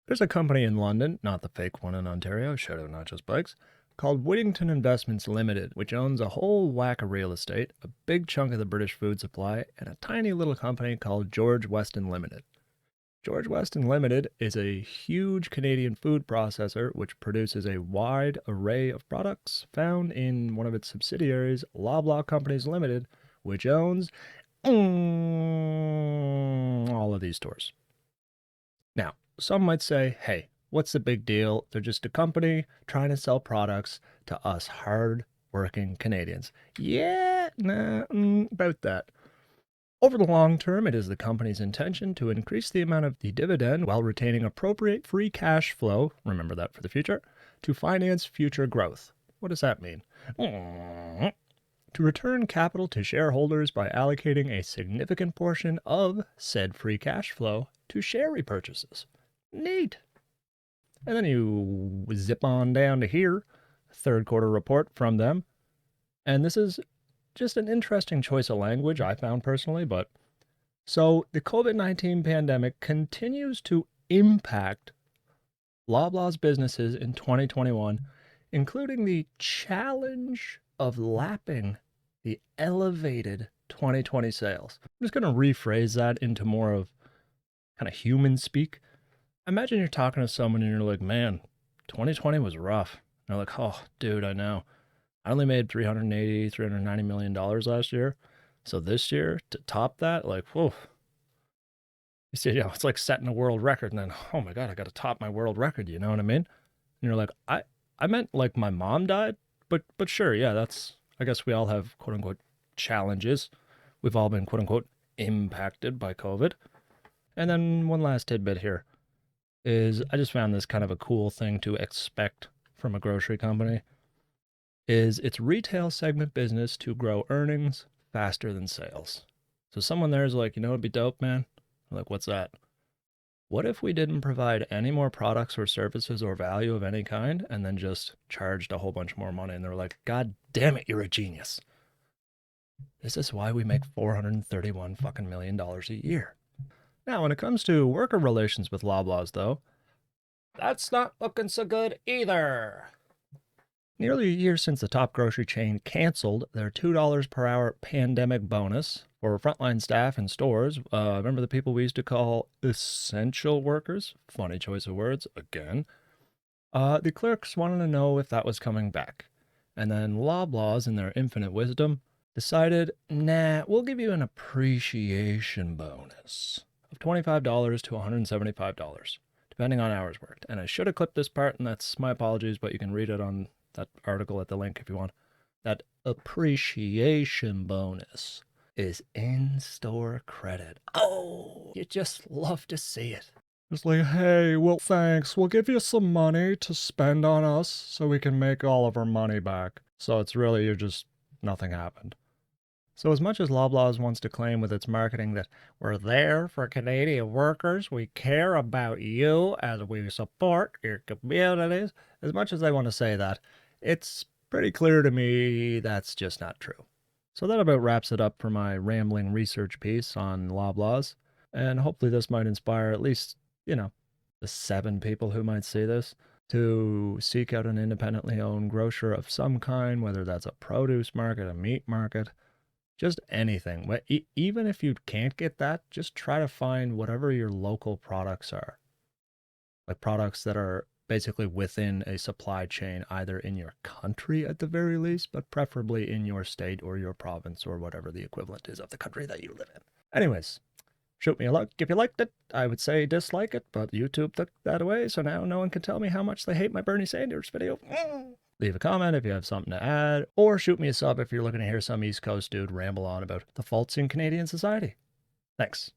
There's a company in London, not the fake one in Ontario, shout out Not Just Bikes, called Whittington Investments Limited, which owns a whole whack of real estate, a big chunk of the British food supply, and a tiny little company called George Weston Limited. George Weston Limited is a huge Canadian food processor which produces a wide array of products found in one of its subsidiaries, Loblaws Companies Limited, which owns all of these stores. Now, some might say, hey, what's the big deal? They're just a company trying to sell products to us hard-working Canadians. Yeah, nah, about that. Over the long term, it is the company's intention to increase the amount of the dividend while retaining appropriate free cash flow, remember that for the future, to finance future growth. What does that mean? To return capital to shareholders by allocating a significant portion of said free cash flow to share repurchases. Neat. And then you zip on down to here, third quarter report from them. And this is just an interesting choice of language I found personally, but so the COVID-19 pandemic continues to impact Loblaws businesses in 2021, including the challenge of lapping the elevated 2020 sales. I'm just going to rephrase that into more of kind of human speak. Imagine you're talking to someone and you're like, man, 2020 was rough. And they're like, oh, dude, I know. I only made $390 million last year. So this year, to top that, like, whoa. You see, it's like setting a world record. And then, oh my God, I got to top my world record. You know what I mean? And you're like, I meant like my mom died. But sure, yeah, I guess we all have quote unquote challenges. We've all been quote unquote impacted by COVID. And then one last tidbit here is I just found this kind of a cool thing to expect from a grocery company is its retail segment business to grow earnings faster than sales. So someone there is like, you know what'd be dope, man? I'm like, what's that? What if we didn't provide any more products or services or value of any kind and then just charged a whole bunch more money? And they're like, God damn it, you're a genius. This is why we make $431 fucking million a year. Now, when it comes to worker relations with Loblaws, though, that's not looking so good either. Nearly a year since the top grocery chain canceled their $2 per hour pandemic bonus for frontline staff in stores. Remember the people we used to call essential workers? Funny choice of words, again. The clerks wanted to know if that was coming back. And then Loblaws, in their infinite wisdom, decided, nah, we'll give you an appreciation bonus of $25 to $175, depending on hours worked. And I should have clipped this part, and that's my apologies, but you can read it on that article at the link if you want. That appreciation bonus is in-store credit. Oh, you just love to see it. It's like, hey, well, thanks. We'll give you some money to spend on us so we can make all of our money back. So it's really, nothing happened. So as much as Loblaws wants to claim with its marketing that we're there for Canadian workers, we care about you as we support your communities, as much as they want to say that, it's pretty clear to me that's just not true. So that about wraps it up for my rambling research piece on Loblaws. And hopefully this might inspire at least, the 7 people who might see this to seek out an independently owned grocer of some kind, whether that's a produce market, a meat market, just anything. Even if you can't get that, just try to find whatever your local products are. Like products that are basically within a supply chain, either in your country at the very least, but preferably in your state or your province or whatever the equivalent is of the country that you live in. Anyways, shoot me a like if you liked it. I would say dislike it, but YouTube took that away, so now no one can tell me how much they hate my Bernie Sanders video. Leave a comment if you have something to add, or shoot me a sub if you're looking to hear some East Coast dude ramble on about the faults in Canadian society. Thanks.